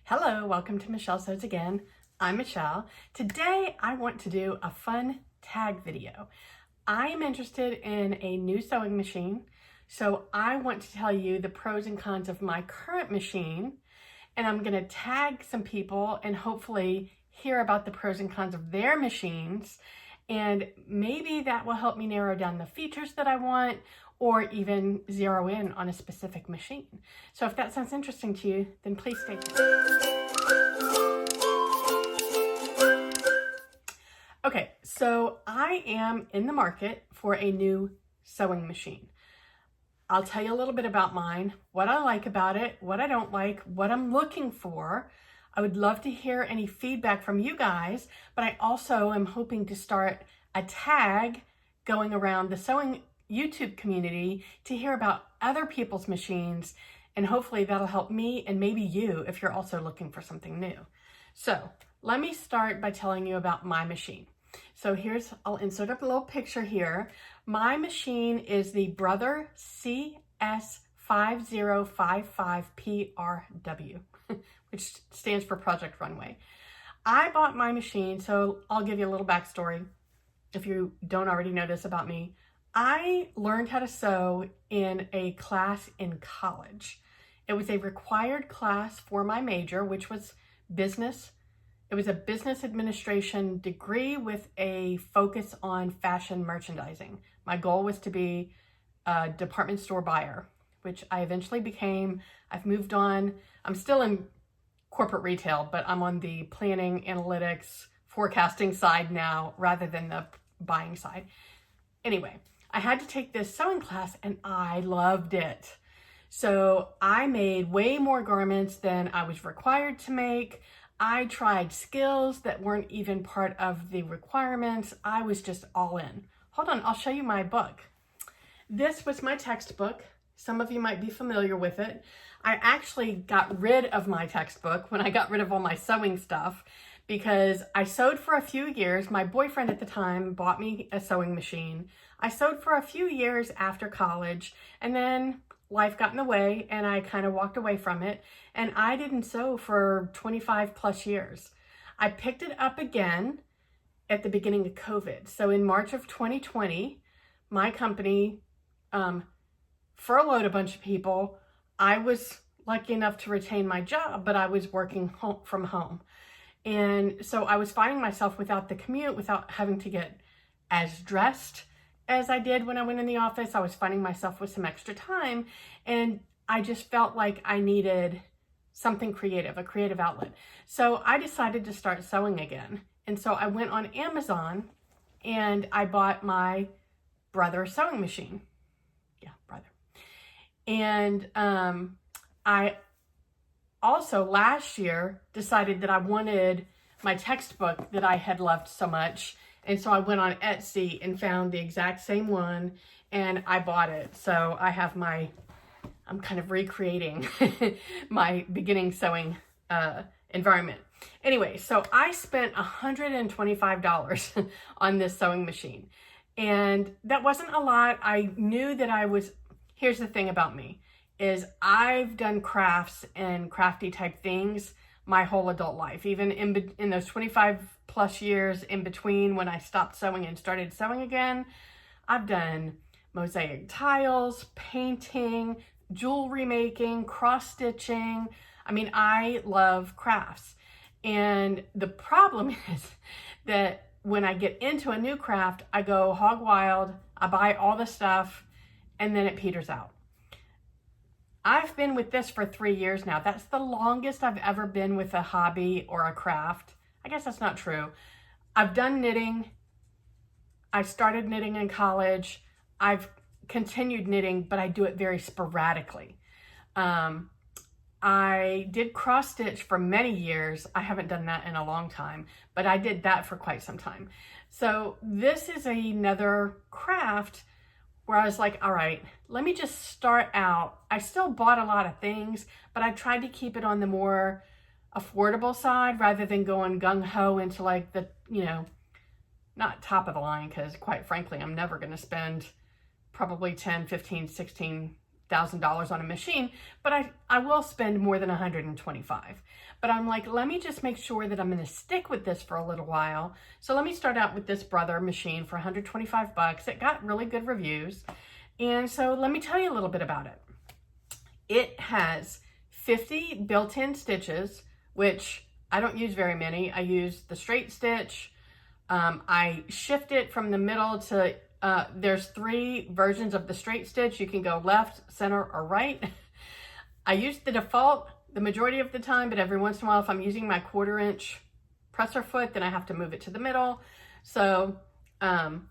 Hello, welcome to Michelle Sews Again. I'm Michelle. Today I want to do a fun tag video. I am interested in a new sewing machine, so I want to tell you the pros and cons of my current machine, and I'm going to tag some people and hopefully hear about the pros and cons of their machines, and maybe that will help me narrow down the features that I want or even zero in on a specific machine. So if that sounds interesting to you, then please stay tuned. Okay, so I am in the market for a new sewing machine. I'll tell you a little bit about mine, what I like about it, what I don't like, what I'm looking for. I would love to hear any feedback from you guys, but I also am hoping to start a tag going around the sewing YouTube community to hear about other people's machines, and hopefully that'll help me and maybe you if you're also looking for something new. So let me start by telling you about my machine. So I'll insert up a little picture here. My machine is the Brother CS5055PRW, which stands for Project Runway. I bought my machine, so I'll give you a little backstory if you don't already know this about me. I learned how to sew in a class in college. It was a required class for my major, which was business. It was a business administration degree with a focus on fashion merchandising. My goal was to be a department store buyer, which I eventually became. I've moved on. I'm still in corporate retail, but I'm on the planning, analytics, forecasting side now rather than the buying side. Anyway, I had to take this sewing class and I loved it. So I made way more garments than I was required to make. I tried skills that weren't even part of the requirements. I was just all in. Hold on, I'll show you my book. This was my textbook. Some of you might be familiar with it. I actually got rid of my textbook when I got rid of all my sewing stuff because I sewed for a few years. My boyfriend at the time bought me a sewing machine. I sewed for a few years after college, and then life got in the way and I kind of walked away from it, and I didn't sew for 25 plus years. I picked it up again at the beginning of COVID. So in March of 2020, my company furloughed a bunch of people. I was lucky enough to retain my job, but I was working from home. And so I was finding myself without the commute, without having to get as dressed as I did when I went in the office. I was finding myself with some extra time, and I just felt like I needed something creative, a creative outlet. So I decided to start sewing again. And so I went on Amazon and I bought my Brother sewing machine. Yeah, Brother. And I also last year decided that I wanted my textbook that I had loved so much. And so I went on Etsy and found the exact same one and I bought it. So I have I'm kind of recreating my beginning sewing environment. Anyway, so I spent $125 on this sewing machine. And that wasn't a lot. I knew that here's the thing about me, is I've done crafts and crafty type things my whole adult life, even in those 25 plus years in between when I stopped sewing and started sewing again. I've done mosaic tiles, painting, jewelry making, cross stitching. I mean, I love crafts. And the problem is that when I get into a new craft, I go hog wild, I buy all the stuff, and then it peters out. I've been with this for 3 years now. That's the longest I've ever been with a hobby or a craft. I guess that's not true. I've done knitting. I started knitting in college. I've continued knitting, but I do it very sporadically. I did cross stitch for many years. I haven't done that in a long time, but I did that for quite some time. So this is another craft where I was like, all right, let me just start out. I still bought a lot of things, but I tried to keep it on the more affordable side rather than going gung-ho into like the, not top of the line, because quite frankly, I'm never going to spend probably $10, $15, $16,000 on a machine, but I will spend more than $125. but I'm like, let me just make sure that I'm going to stick with this for a little while. So let me start out with this Brother machine for 125 bucks. It got really good reviews. And so let me tell you a little bit about it. It has 50 built-in stitches, which I don't use very many. I use the straight stitch. I shift it from the middle to, there's 3 versions of the straight stitch. You can go left, center, or right. I use the default the majority of the time, but every once in a while, if I'm using my 1/4 inch presser foot, then I have to move it to the middle. So, and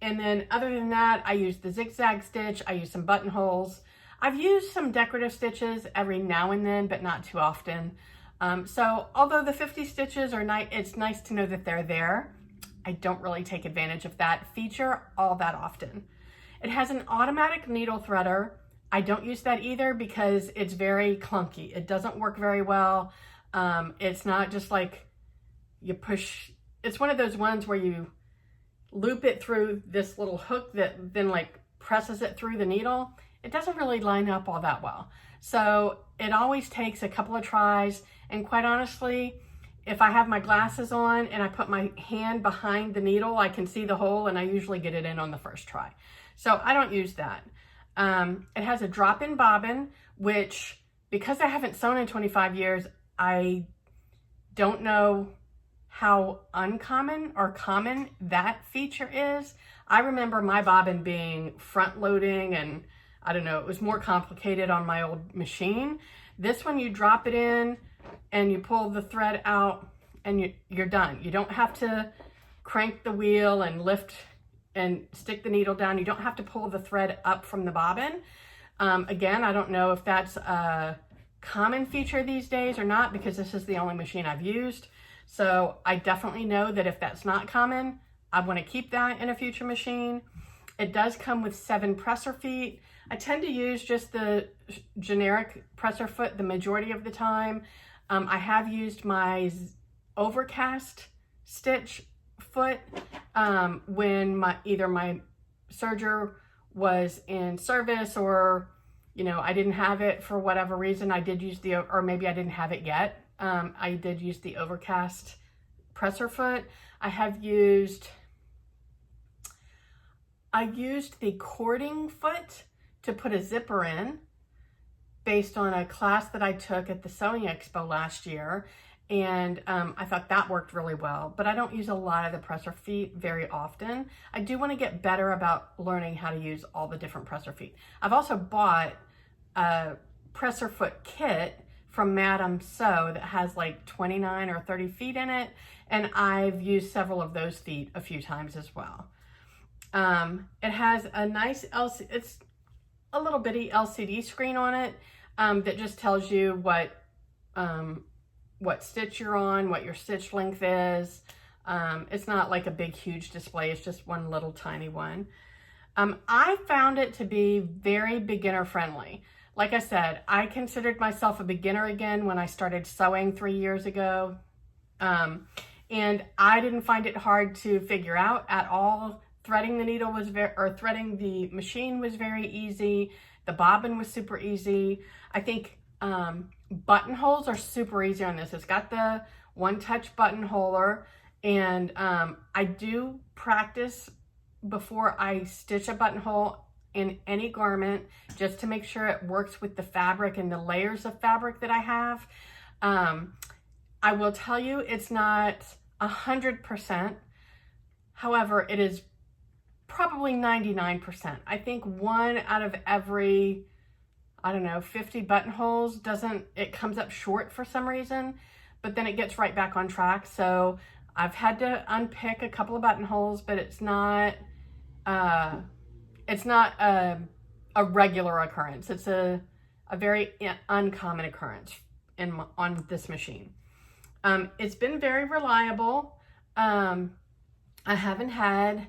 then other than that, I use the zigzag stitch. I use some buttonholes. I've used some decorative stitches every now and then, but not too often. So although the 50 stitches are nice, it's nice to know that they're there. I don't really take advantage of that feature all that often. It has an automatic needle threader. I don't use that either because it's very clunky. It doesn't work very well. It's not just like you push, it's one of those ones where you loop it through this little hook that then like presses it through the needle. It doesn't really line up all that well. So it always takes a couple of tries. And quite honestly, if I have my glasses on and I put my hand behind the needle, I can see the hole and I usually get it in on the first try. So I don't use that. It has a drop-in bobbin, which because I haven't sewn in 25 years, I don't know how uncommon or common that feature is. I remember my bobbin being front loading and I don't know, it was more complicated on my old machine. This one, you drop it in and you pull the thread out and you're done. You don't have to crank the wheel and lift and stick the needle down. You don't have to pull the thread up from the bobbin. Again, I don't know if that's a common feature these days or not because this is the only machine I've used. So I definitely know that if that's not common, I want to keep that in a future machine. It does come with 7 presser feet. I tend to use just the generic presser foot the majority of the time. I have used my overcast stitch foot when either my Serger was in service or, you know, I didn't have it for whatever reason. I did use or maybe I didn't have it yet. I did use the overcast presser foot. I used the cording foot to put a zipper in based on a class that I took at the Sewing Expo last year. And I thought that worked really well, but I don't use a lot of the presser feet very often. I do want to get better about learning how to use all the different presser feet. I've also bought a presser foot kit from Madame Sew that has like 29 or 30 feet in it. And I've used several of those feet a few times as well. It has a nice it's a little bitty LCD screen on it that just tells you what stitch you're on, what your stitch length is. It's not like a big, huge display. It's just one little tiny one. I found it to be very beginner friendly. Like I said, I considered myself a beginner again when I started sewing 3 years ago. And I didn't find it hard to figure out at all. Threading the needle was threading the machine was very easy. The bobbin was super easy. I think buttonholes are super easy on this. It's got the one-touch buttonholer, and I do practice before I stitch a buttonhole in any garment just to make sure it works with the fabric and the layers of fabric that I have. I will tell you it's not 100%. However, it is probably 99%. I think 1 out of every, I don't know, 50 buttonholes it comes up short for some reason, but then it gets right back on track. So I've had to unpick a couple of buttonholes, but it's not a regular occurrence. It's a very uncommon occurrence on this machine. It's been very reliable. I haven't had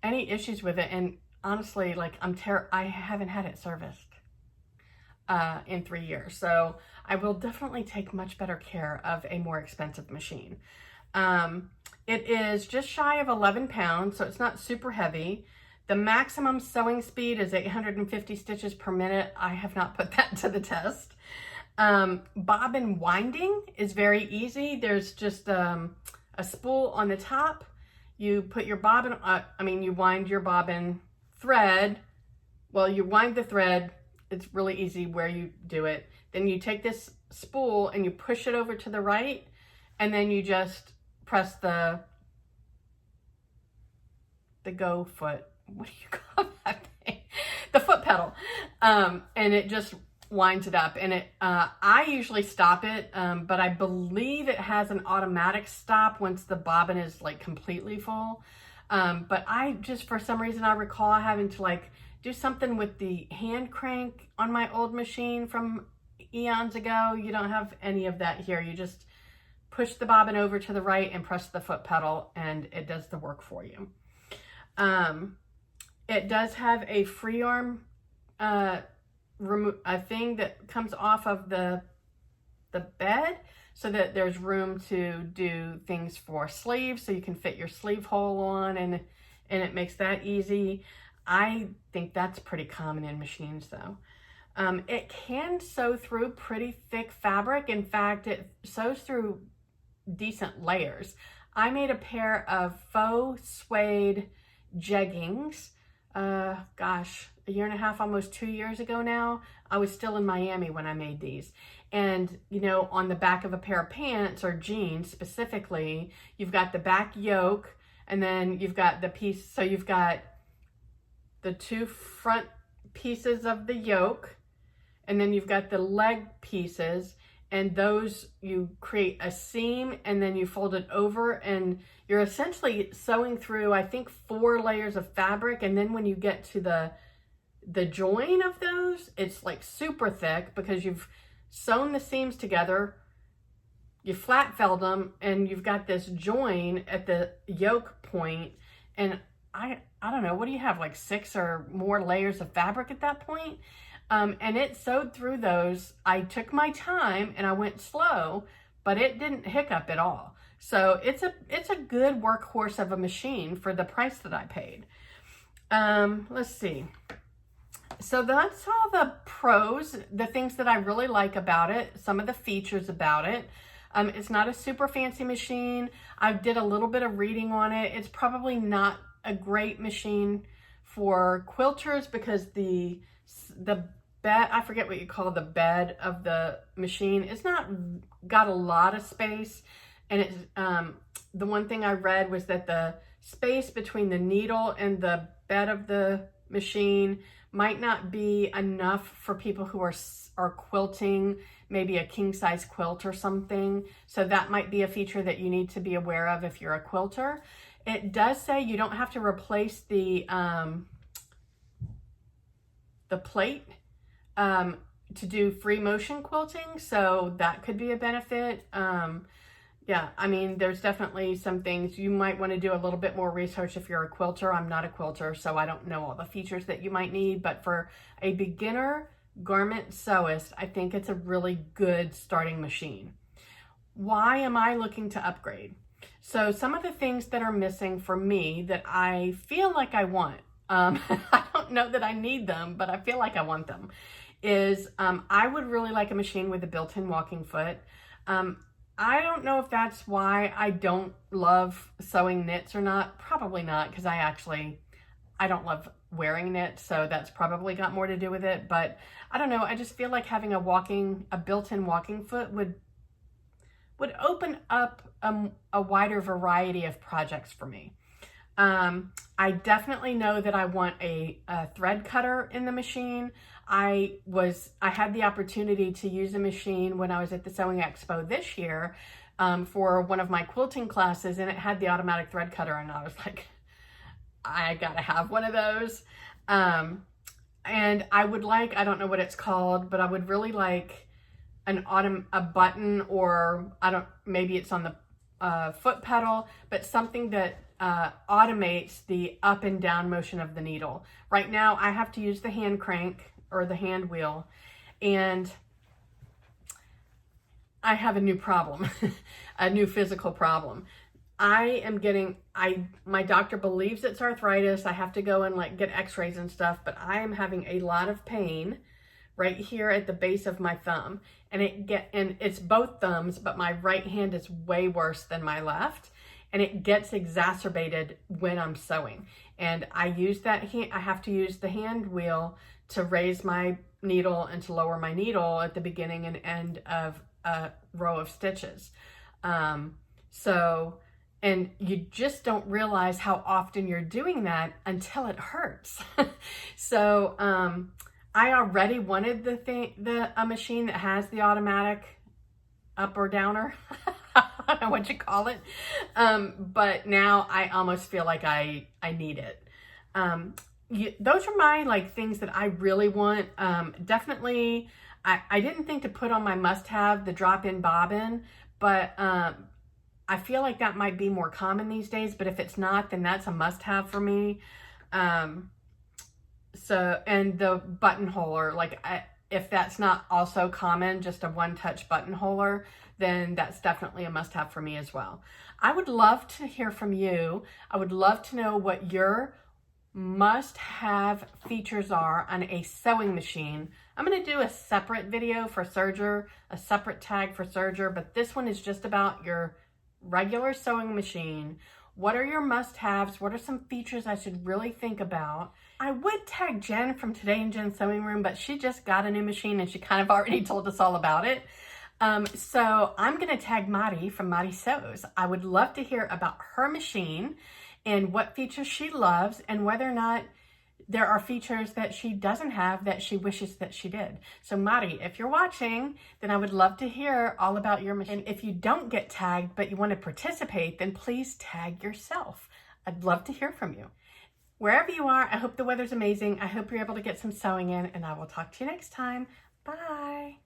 any issues with it, and honestly, like I haven't had it serviced in 3 years, so I will definitely take much better care of a more expensive machine. It is just shy of 11 pounds, so it's not super heavy. The maximum sewing speed is 850 stitches per minute. I have not put that to the test. Bobbin winding is very easy. There's just a spool on the top. You put your bobbin, you wind your bobbin thread. Well, you wind the thread. It's really easy where you do it. Then you take this spool and you push it over to the right, and then you just press the go foot. What do you call that thing? The foot pedal. And it just winds it up. And I usually stop it, but I believe it has an automatic stop once the bobbin is like completely full. But I just, for some reason, I recall having to like do something with the hand crank on my old machine from eons ago. You don't have any of that here. You just push the bobbin over to the right and press the foot pedal, and it does the work for you. It does have a free arm a thing that comes off of the bed, so that there's room to do things for sleeves, so you can fit your sleeve hole on, and it makes that easy. I think that's pretty common in machines though. It can sew through pretty thick fabric. In fact, it sews through decent layers. I made a pair of faux suede jeggings, gosh, a year and a half, almost 2 years ago now. I was still in Miami when I made these. And, you know, on the back of a pair of pants or jeans specifically, you've got the back yoke, and then you've got the piece, so you've got the two front pieces of the yoke, and then you've got the leg pieces, and those you create a seam, and then you fold it over, and you're essentially sewing through, I think, 4 layers of fabric. And then when you get to the join of those, it's like super thick because you've sewn the seams together, you flat felled them, and you've got this join at the yoke point. And I don't know, what do you have, like 6 or more layers of fabric at that point? And it sewed through those. I took my time and I went slow, but it didn't hiccup at all. So it's a good workhorse of a machine for the price that I paid. Let's see. So that's all the pros, the things that I really like about it, some of the features about it. It's not a super fancy machine. I did a little bit of reading on it. It's probably not a great machine for quilters because the bed, I forget what you call the bed of the machine, it's not got a lot of space. And it's the one thing I read was that the space between the needle and the bed of the machine might not be enough for people who are quilting, maybe a king size quilt or something. So that might be a feature that you need to be aware of if you're a quilter. It does say you don't have to replace the plate to do free motion quilting, so that could be a benefit. Yeah, I mean, there's definitely some things you might want to do a little bit more research if you're a quilter. I'm not a quilter, so I don't know all the features that you might need, but for a beginner garment sewist, I think it's a really good starting machine. Why am I looking to upgrade? So some of the things that are missing for me that I feel like I want, I don't know that I need them, but I feel like I want them, is I would really like a machine with a built-in walking foot. I don't know if that's why I don't love sewing knits or not. Probably not, because I don't love wearing knits, so that's probably got more to do with it. But I don't know, I just feel like having a built-in walking foot would open up a wider variety of projects for me. I definitely know that I want a thread cutter in the machine. I had the opportunity to use a machine when I was at the Sewing Expo this year for one of my quilting classes, and it had the automatic thread cutter, and I was like, I gotta have one of those. And I would like, I don't know what it's called, but I would really like a button, or maybe it's on the foot pedal, but something that automates the up and down motion of the needle. Right now I have to use the hand crank or the hand wheel, and I have a new problem, a new physical problem. My doctor believes it's arthritis. I have to go and like get x-rays and stuff, but I am having a lot of pain right here at the base of my thumb. And it's both thumbs, but my right hand is way worse than my left. And it gets exacerbated when I'm sewing. And I use that hand, I have to use the hand wheel to raise my needle and to lower my needle at the beginning and end of a row of stitches. And you just don't realize how often you're doing that until it hurts. So I already wanted a machine that has the automatic up or downer. I don't know what you call it. But now I almost feel like I need it. Those are my like things that I really want. Definitely, I didn't think to put on my must-have the drop-in bobbin, but I feel like that might be more common these days, but if it's not, then that's a must-have for me. And the buttonholer, like if that's not also common, just a one-touch buttonholer, then that's definitely a must-have for me as well. I would love to hear from you. I would love to know what your must-have features are on a sewing machine. I'm going to do a separate video for Serger, a separate tag for Serger, but this one is just about your regular sewing machine. What are your must-haves? What are some features I should really think about? I would tag Jen from Today in Jen's Sewing Room, but she just got a new machine and she kind of already told us all about it. So I'm going to tag Mari from Mari Sews. I would love to hear about her machine and what features she loves and whether or not there are features that she doesn't have that she wishes that she did. So Mari, if you're watching, then I would love to hear all about your machine. And if you don't get tagged, but you want to participate, then please tag yourself. I'd love to hear from you. Wherever you are, I hope the weather's amazing. I hope you're able to get some sewing in, and I will talk to you next time. Bye.